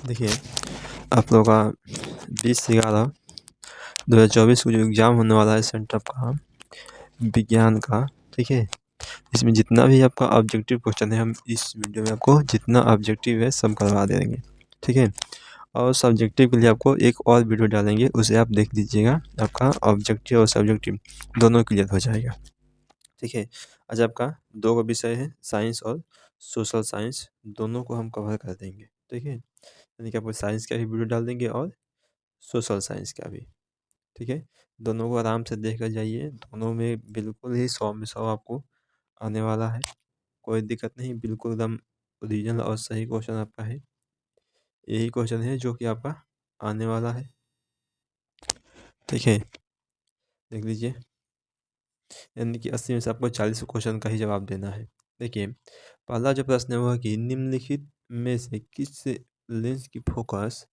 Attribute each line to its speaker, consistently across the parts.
Speaker 1: देखिए, आप लोगों का 20/11/2024 को जो एग्ज़ाम होने वाला है सेंटअप का विज्ञान का, ठीक है? इसमें जितना भी आपका ऑब्जेक्टिव क्वेश्चन है, हम इस वीडियो में आपको जितना ऑब्जेक्टिव है सब करवा देंगे, ठीक है? और सब्जेक्टिव के लिए आपको एक और वीडियो डालेंगे, उसे आप देख लीजिएगा। आपका ऑब्जेक्टिव और सब्जेक्टिव दोनों क्लियर हो जाएगा, ठीक है? आज आपका 2 विषय है, साइंस और सोशल साइंस, दोनों को हम कवर कर देंगे, ठीक है? यानी कि आपको साइंस का भी वीडियो डाल देंगे और सोशल साइंस का भी, ठीक है? दोनों को आराम से देख कर जाइए, दोनों में बिल्कुल ही 100 में 100 आपको आने वाला है, कोई दिक्कत नहीं, बिल्कुल एकदम ओरिजिनल और सही क्वेश्चन आपका है। यही क्वेश्चन है जो कि आपका आने वाला है, ठीक है? देख लीजिए, यानी कि 80 में से आपको 40 क्वेश्चन का ही जवाब देना है। देखिए, पहला जो प्रश्न है वो है कि निम्नलिखित में से किस लेंस की फोकस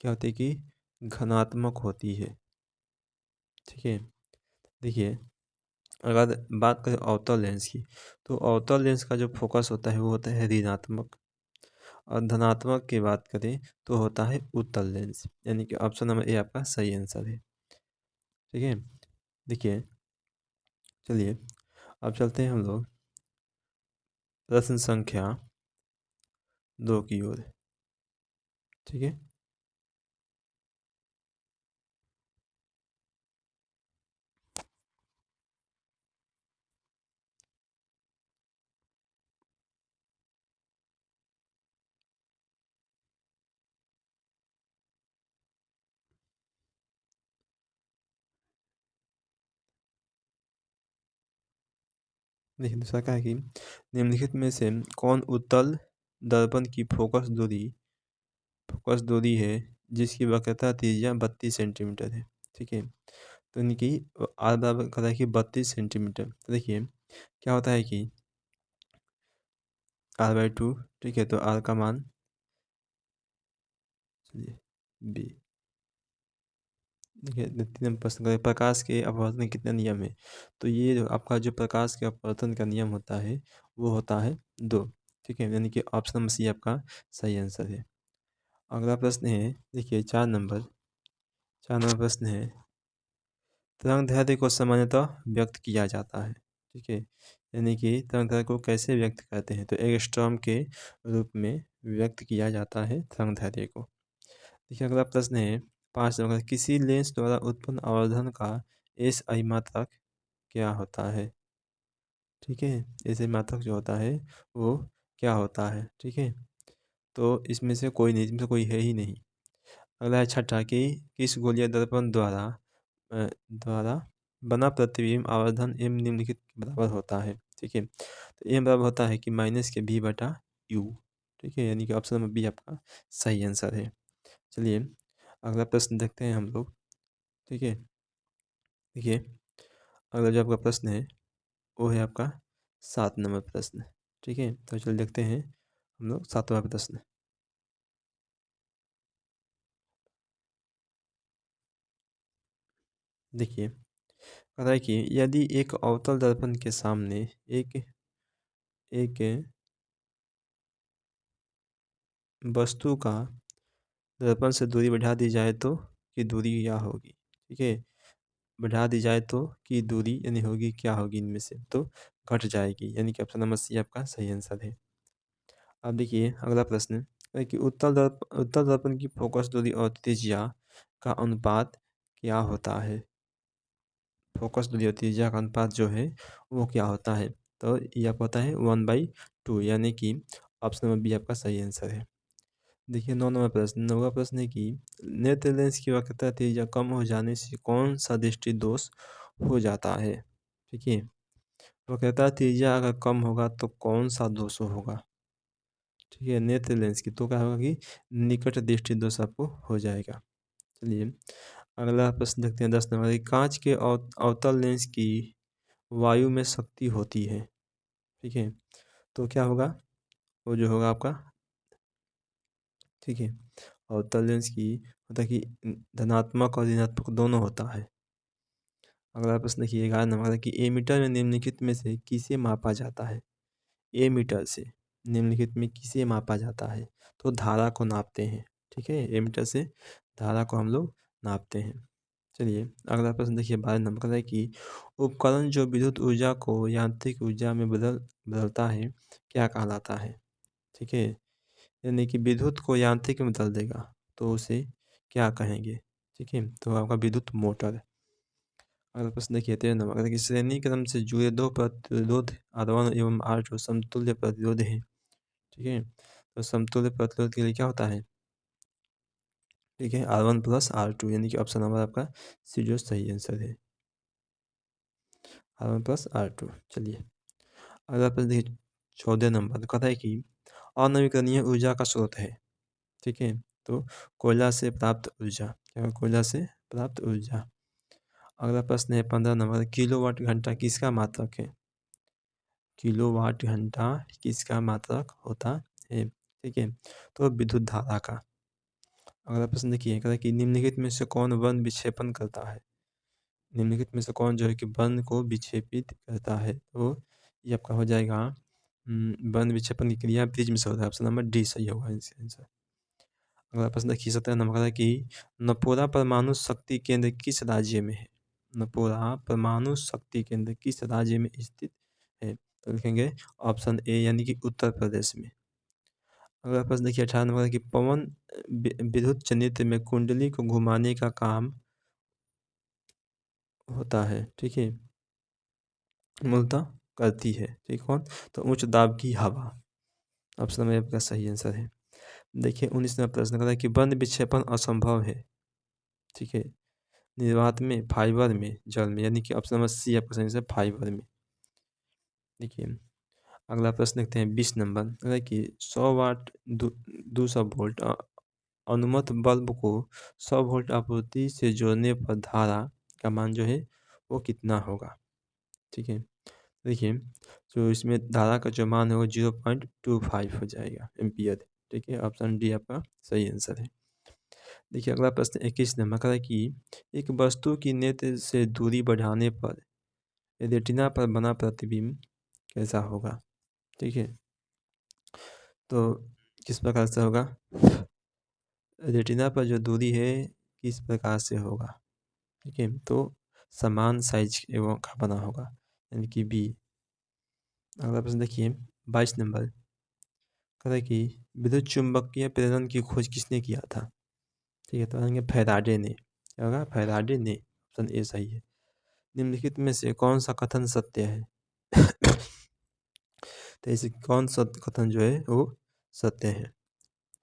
Speaker 1: क्या होती है कि घनात्मक होती है, ठीक है? देखिए, अगर बात करें अवतल लेंस की, तो अवतल लेंस का जो फोकस होता है वो होता है ऋणात्मक, और धनात्मक की बात करें तो होता है उत्तल लेंस, यानी कि ऑप्शन नंबर ए आपका सही आंसर है, ठीक है? देखिए, चलिए अब चलते हैं हम लोग प्रश्न संख्या 2 की ओर, ठीक है? देखिए, दूसरा क्या है कि निम्नलिखित में से कौन उत्तल दर्पण की फोकस दूरी है जिसकी वक्रता त्रिज्या 32 सेंटीमीटर है, ठीक है? तो यानी कि आर बराबर करा है कि 32 सेंटीमीटर। तो देखिए, क्या होता है कि r/2, ठीक है? तो r का मान, चलिए b, देखिए 3 नंबर प्रश्न करें, प्रकाश के अपवर्तन कितने नियम है? तो ये जो आपका जो प्रकाश के अपवर्तन का नियम होता है वो होता है 2, ठीक है? यानी कि ऑप्शन नंबर सी आपका सही आंसर है। अगला प्रश्न है, देखिए 4 नंबर प्रश्न है, तरंग दैर्ध्य को सामान्यतः व्यक्त किया जाता है, ठीक है? यानी कि तरंग दैर्ध्य को कैसे व्यक्त करते हैं? तो एंगस्ट्रॉम के रूप में व्यक्त किया जाता है तरंग दैर्ध्य को। देखिए, अगला प्रश्न है 5 नंबर, किसी लेंस द्वारा उत्पन्न आवर्धन का एसआई मात्रक क्या होता है, ठीक है? एसआई मात्रक जो होता है वो क्या होता है, ठीक है? तो इसमें से कोई नहीं, इसमें से कोई है ही नहीं। अगला है छठा कि किस गोलीय दर्पण द्वारा बना प्रतिबिंब आवर्धन एम निम्नलिखित के बराबर होता है, ठीक है? तो एम बराबर होता है कि -के v/u, ठीक है? यानी कि ऑप्शन नंबर बी आपका सही आंसर है। चलिए अगला प्रश्न देखते हैं हम लोग, ठीक है? देखिए, अगला जो आपका प्रश्न है वो है आपका 7 नंबर प्रश्न, ठीक है? तो चलिए देखते हैं हम लोग 7वां प्रश्न। देखिए, कह रहा है कि यदि एक अवतल दर्पण के सामने एक एक वस्तु का दर्पण से दूरी बढ़ा दी जाए तो की दूरी क्या होगी, ठीक है? बढ़ा दी जाए तो की दूरी यानी होगी क्या होगी इनमें से? तो घट जाएगी, यानी कि ऑप्शन नंबर सी आपका सही आंसर है। अब देखिए अगला प्रश्न है कि उत्तल दर्पण की फोकस दूरी और त्रिज्या का अनुपात क्या होता है? फोकस दूरी और त्रिज्या का अनुपात जो है वो क्या होता है? तो ये आपका होता है 1/2, यानी कि ऑप्शन नंबर बी आपका सही आंसर है। देखिए 9वां प्रश्न है कि नेत्र लेंस की वक्रता त्रिज्या कम हो जाने से कौन सा दृष्टि दोष हो जाता है, ठीक है? वक्रता त्रिज्या अगर कम होगा तो कौन सा दोष होगा, ठीक है? नेत्र लेंस की, तो क्या होगा कि निकट दृष्टि दोष आपको हो जाएगा। चलिए अगला प्रश्न देखते हैं 10 नंबर, कांच के अवतल लेंस की वायु में शक्ति होती है, ठीक है? तो क्या होगा, वो जो होगा आपका, ठीक है? अवतल लेंस की होता है कि धनात्मक और ऋणात्मक दोनों होता है। अगला प्रश्न देखिए 11 नंबर कि एमीटर में निम्नलिखित में से किसे मापा जाता है? एमीटर से निम्नलिखित में किसे मापा जाता है? तो धारा को नापते हैं, ठीक है, एमीटर से धारा को हम लोग नापते हैं। चलिए अगला प्रश्न देखिए 12 नंबर का है कि उपकरण जो विद्युत ऊर्जा को यांत्रिक ऊर्जा में बदलता है क्या कहलाता है। ठीक है, यानी कि विद्युत को यांत्रिक में बदल देगा तो उसे क्या कहेंगे। ठीक है, तो आपका विद्युत मोटर। अगला प्रश्न देखिए 13 नंबर का कि श्रेणी क्रम से जुड़े दो प्रतिरोध R1 एवं R2 समतुल्य प्रतिरोध है। ठीक है, तो समतुल्य प्रतिरोध के लिए क्या होता है। ठीक है, R1 प्लस R2 यानी कि ऑप्शन नंबर आपका सी जो सही आंसर है, R1 प्लस R2। चलिए अगला प्रश्न देखिए 14 नंबर कहता है कि अनवीकरणीय ऊर्जा का स्रोत है। ठीक है, तो कोयला से प्राप्त ऊर्जा, क्या कोयला से प्राप्त ऊर्जा। अगला प्रश्न है 15 नंबर किलोवाट घंटा किसका मात्रक है। किलोवाट घंटा किसका मात्रक होता है। ठीक है, तो विद्युत धारा का। अगला प्रश्न देखिए कहता है कि निम्नलिखित में से कौन वन विक्षेपण करता है। निम्नलिखित में से कौन जो है कि वन को विक्षेपित करता है, तो ये आपका हो जाएगा वन विक्षेपण की क्रिया प्रिज्म से होता है। ऑप्शन नंबर डी सही होगा इसका आंसर। अगला प्रश्न देखिए 17 नंबर का है कि नपोरा परमाणु शक्ति केंद्र किस राज्य में है। नपोरा परमाणु शक्ति केंद्र किस राज्य में स्थित है, तो लिखेंगे ऑप्शन ए यानी कि उत्तर प्रदेश में। अगला प्रश्न देखिए 18 नंबर का कि पवन विद्युत चनित्र में कुंडली को घुमाने का काम होता है। ठीक है, मूलतः करती है। ठीक, कौन, तो उच्च दाब की हवा। ऑप्शन में आपका सही आंसर है। देखिए 19 नंबर प्रश्न कहता है कि वन विक्षेपण असंभव है। ठीक है, निर्वात में, फाइबर में, जल में, यानी कि ऑप्शन नंबर सी आपका सही आंसर फाइबर में। देखिए अगला प्रश्न देखते हैं 20 नंबर कहता है कि 100 वाट 200 वोल्ट अनुमत बल्ब को 100 वोल्ट आपूर्ति से जोड़ने पर धारा का मान जो है वो कितना होगा। ठीक है, देखिए जो इसमें धारा का जो मान है वो 0.25 हो जाएगा एम्पियर। ठीक है, ऑप्शन डी आपका सही आंसर है। देखिए अगला प्रश्न 21 नंबर का है कि एक वस्तु की नेत्र से दूरी बढ़ाने पर रेटिना पर बना प्रतिबिंब कैसा होगा। ठीक है, तो किस प्रकार से होगा, रेटिना पर जो दूरी है किस प्रकार से होगा। ठीक है, तो समान साइज एवं का बना होगा यानी कि बी। अगला प्रश्न देखिए 22 नंबर कहता है कि विद्युत चुंबकीय प्रेरण की खोज किसने किया था। ठीक है, तो आएंगे फैराडे ने। क्या होगा, फैराडे ने। ऑप्शन ए सही है। निम्नलिखित में से कौन सा कथन सत्य है। तो ऐसे कौन सा कथन जो है वो सत्य है।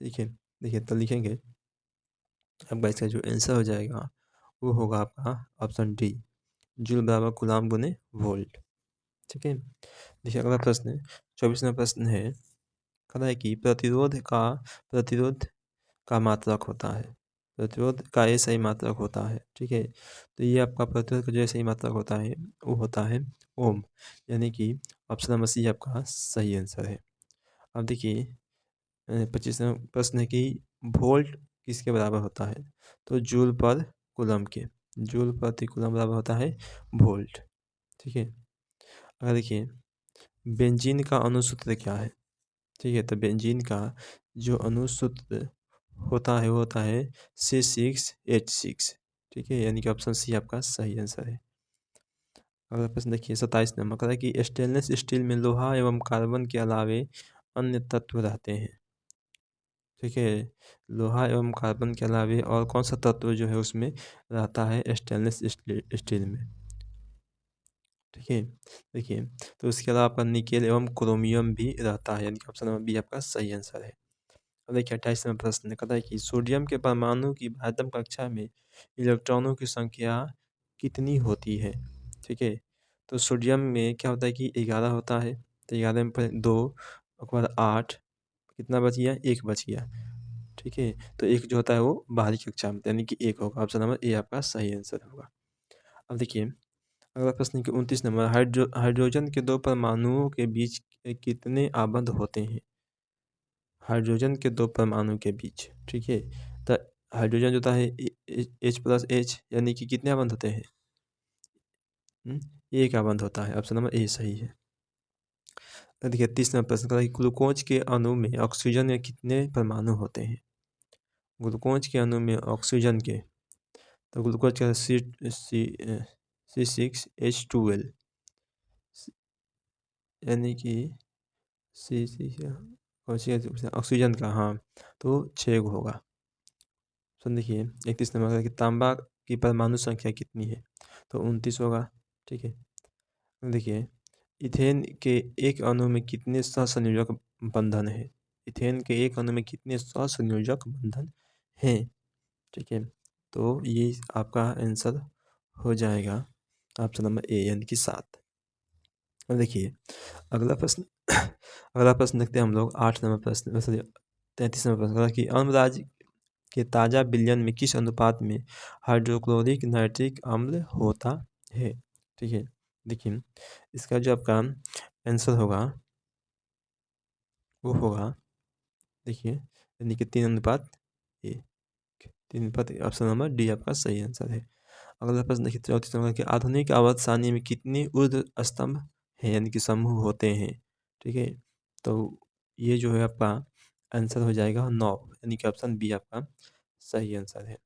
Speaker 1: ठीक है, देखिए तो लिखेंगे आपका इसका जो आंसर हो जाएगा वो होगा आपका ऑप्शन डी जूल बराबर कूलाम गुने वोल्ट। ठीक है, देखिए अगला प्रश्न 24वां प्रश्न है कहता है कि प्रतिरोध का मात्रक होता है। प्रतिरोध का ये सही मात्रक होता है। ठीक है, तो ये आपका प्रतिरोध का जो सही मात्रक होता है वो होता है ओम, यानी कि ऑप्शन नंबर सी आपका सही आंसर है। अब देखिए 25वां प्रश्न है कि वोल्ट किसके बराबर होता है, तो जूल पर कूलम के। जूल प्रति कूलम बराबर होता है वोल्ट। ठीक है, अगर देखिए बेंजीन का अणुसूत्र क्या है। ठीक है, तो बेंजीन का जो अणुसूत्र होता है वो होता है C6H6। ठीक है, यानी कि ऑप्शन सी आपका सही आंसर है। अगला प्रश्न देखिए 27 नंबर का है कि स्टेनलेस स्टील में लोहा एवं कार्बन के अलावे अन्य तत्व रहते हैं। ठीक है, लोहा एवं कार्बन के अलावे और कौन सा तत्व जो है उसमें रहता है स्टेनलेस स्टील में। ठीक है, देखिए तो उसके अलावा आपका निकेल एवं क्रोमियम भी रहता है, यानी कि ऑप्शन नंबर बी आपका सही आंसर है। अब देखिए 28वां प्रश्न कहता है कि सोडियम के परमाणु की आठवीं कक्षा में इलेक्ट्रॉनों की संख्या कितनी होती है। ठीक है, तो सोडियम में क्या होता है कि 11 होता है, तो 11 में 2 उसके बाद 8 कितना बच गया, एक बच गया। ठीक है, तो एक जो होता है वो बाहरी कक्षा में यानी कि एक होगा। ऑप्शन नंबर ए आपका सही आंसर होगा। अब देखिए अगला प्रश्न कि 29 नंबर हाइड्रोजन के दो परमाणुओं के बीच कितने आबंध होते हैं। हाइड्रोजन के दो परमाणु के बीच। ठीक है, तो हाइड्रोजन जो होता है H+H यानी कि कितने आबंध होते हैं, एक आबंध होता है। ऑप्शन नंबर ए सही है। तो देखिए 30वां प्रश्न का ग्लूकोज के अणु में ऑक्सीजन में कितने परमाणु होते हैं। ग्लूकोज के अणु में ऑक्सीजन के, तो ग्लूकोज का C6H12 यानी कि ऑक्सीजन का, हाँ, तो 6 होगा। तो देखिए 31 नंबर का कि तांबा की परमाणु संख्या कितनी है, तो 29 होगा। ठीक है, देखिए इथेन के एक अणु में कितने सहसंयोजक बंधन है, इथेन के एक अणु में कितने सहसंयोजक बंधन हैं। ठीक है, तो ये आपका आंसर हो जाएगा ऑप्शन नंबर ए यानी कि 7। और देखिए अगला प्रश्न अगला प्रश्न देखते हैं हम लोग 8 नंबर प्रश्न, 33 नंबर प्रश्न कि अम्लराज के ताज़ा विलयन में किस अनुपात में हाइड्रोक्लोरिक नाइट्रिक अम्ल होता है। ठीक है, देखिए इसका जो आपका आंसर होगा वो होगा, देखिए यानी कि 3:1, 3 ऑप्शन नंबर डी आपका सही आंसर है। अगला प्रश्न देखिए 34 नंबर कि आधुनिक आवर्त सारणी में कितने ऊर्ध्व स्तंभ हैं यानी कि समूह होते हैं। ठीक है, तो ये जो है आपका आंसर हो जाएगा 9 यानी कि ऑप्शन बी आपका सही आंसर है।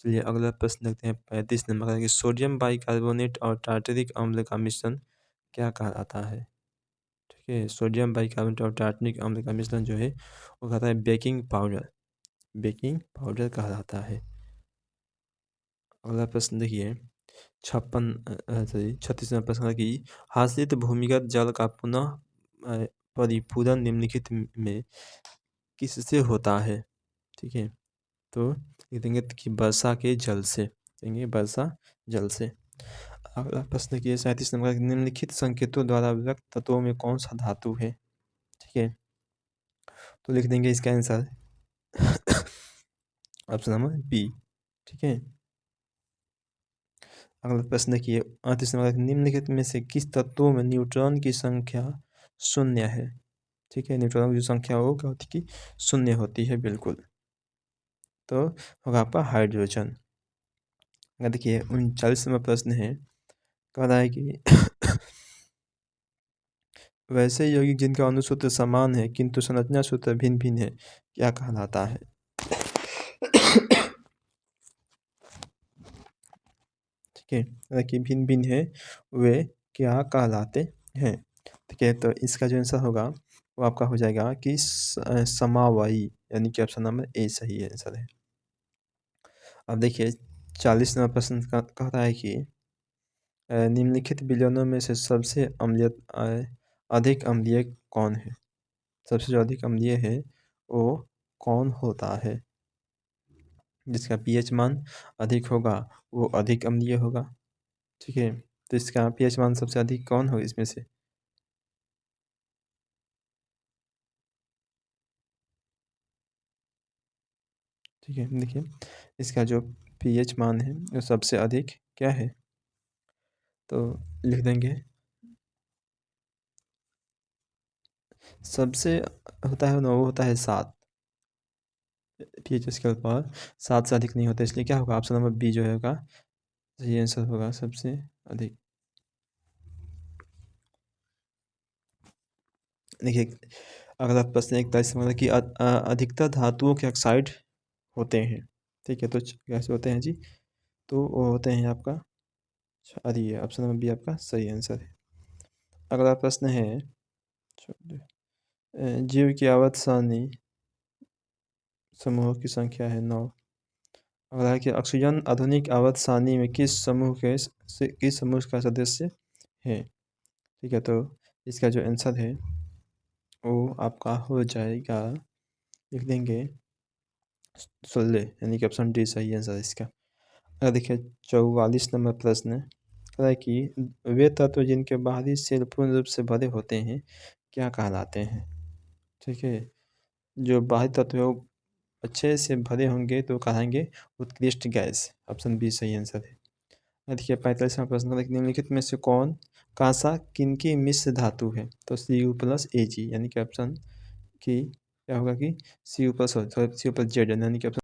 Speaker 1: चलिए अगला प्रश्न देखते हैं 35 नंबर का कि सोडियम बाइकार्बोनेट और टार्टरिक अम्ल का मिश्रण क्या कहलाता है। ठीक है, सोडियम बाइकार्बोनेट और टार्टरिक अम्ल का मिश्रण जो है वो कहता है बेकिंग पाउडर, बेकिंग पाउडर कहलाता है। अगला प्रश्न देखिए 36वां प्रश्न है कि हाशित भूमिगत जल का पुनः परिपूरण निम्नलिखित में किससे होता है। ठीक है, तो लिख देंगे कि वर्षा के जल से, देंगे वर्षा जल से। अगला प्रश्न देखिए 37 नंबर निम्नलिखित संकेतों द्वारा व्यक्त तत्वों में कौन सा धातु है। ठीक है, तो लिख देंगे इसका आंसर ऑप्शन नंबर बी। ठीक है, अगला प्रश्न देखिए 38 नंबर निम्नलिखित में से किस तत्वों में न्यूट्रॉन की संख्या 0 है। ठीक है, न्यूट्रॉन की जो संख्या हो क्या होती है कि 0 होती है बिल्कुल, तो होगा आपका हाइड्रोजन। अगर देखिए 39 नंबर प्रश्न है, कह रहा है कि वैसे यौगिक जिनका अणुसूत्र समान है किंतु संरचना सूत्र भिन्न भिन्न है क्या कहलाता है। ठीक है, देखिए भिन्न भिन्न है वे क्या कहलाते हैं। ठीक है, तो इसका जो आंसर होगा वो आपका हो जाएगा कि समावायी यानी कि ऑप्शन नंबर ए सही आंसर है। अब देखिए 40 नंबर प्रश्न कहता है कि निम्नलिखित विलयनों में से सबसे अम्लीय अधिक अम्लीय कौन है, सबसे जो अधिक अम्लीय है वो कौन होता है। जिसका पीएच मान अधिक होगा वो अधिक अम्लीय होगा। ठीक है, तो इसका पीएच मान सबसे अधिक कौन होगा इसमें से। ठीक है, देखिए इसका जो पीएच मान है वो सबसे अधिक क्या है, तो लिख देंगे सबसे होता है ना वो होता है 7, पीएच स्केल पर 7 से अधिक नहीं होता, इसलिए क्या होगा ऑप्शन नंबर बी जो होगा सही आंसर होगा सबसे अधिक। देखिए अगला प्रश्न 41 मतलब कि अधिकतर धातुओं के ऑक्साइड होते हैं। ठीक है, तो कैसे होते हैं जी, तो वो होते हैं आपका क्षारीय, ऑप्शन नंबर बी आपका सही आंसर है। अगला प्रश्न है जीव की आवर्त सारणी समूहों की संख्या है 9। अगला है कि ऑक्सीजन आधुनिक आवर्त सारणी में किस समूह का सदस्य है। ठीक है, तो इसका जो आंसर है वो आपका हो जाएगा, लिख देंगे 16 यानी कि ऑप्शन डी सही आंसर है इसका। अगर देखिए 44 नंबर प्रश्न कह है कि वे तत्व जिनके बाहरी सेल पूर्ण रूप से भरे होते हैं क्या कहलाते हैं। ठीक है, जो बाहरी तत्व है वो अच्छे से भरे होंगे तो कहेंगे उत्कृष्ट गैस, ऑप्शन बी सही आंसर है। देखिए 45वां प्रश्न निम्नलिखित में से कौन कांसा किनकी मिश्र धातु है, तो Cu+Ag यानी कि ऑप्शन की क्या होगा कि Cu+Z यानी कि ऑप्शन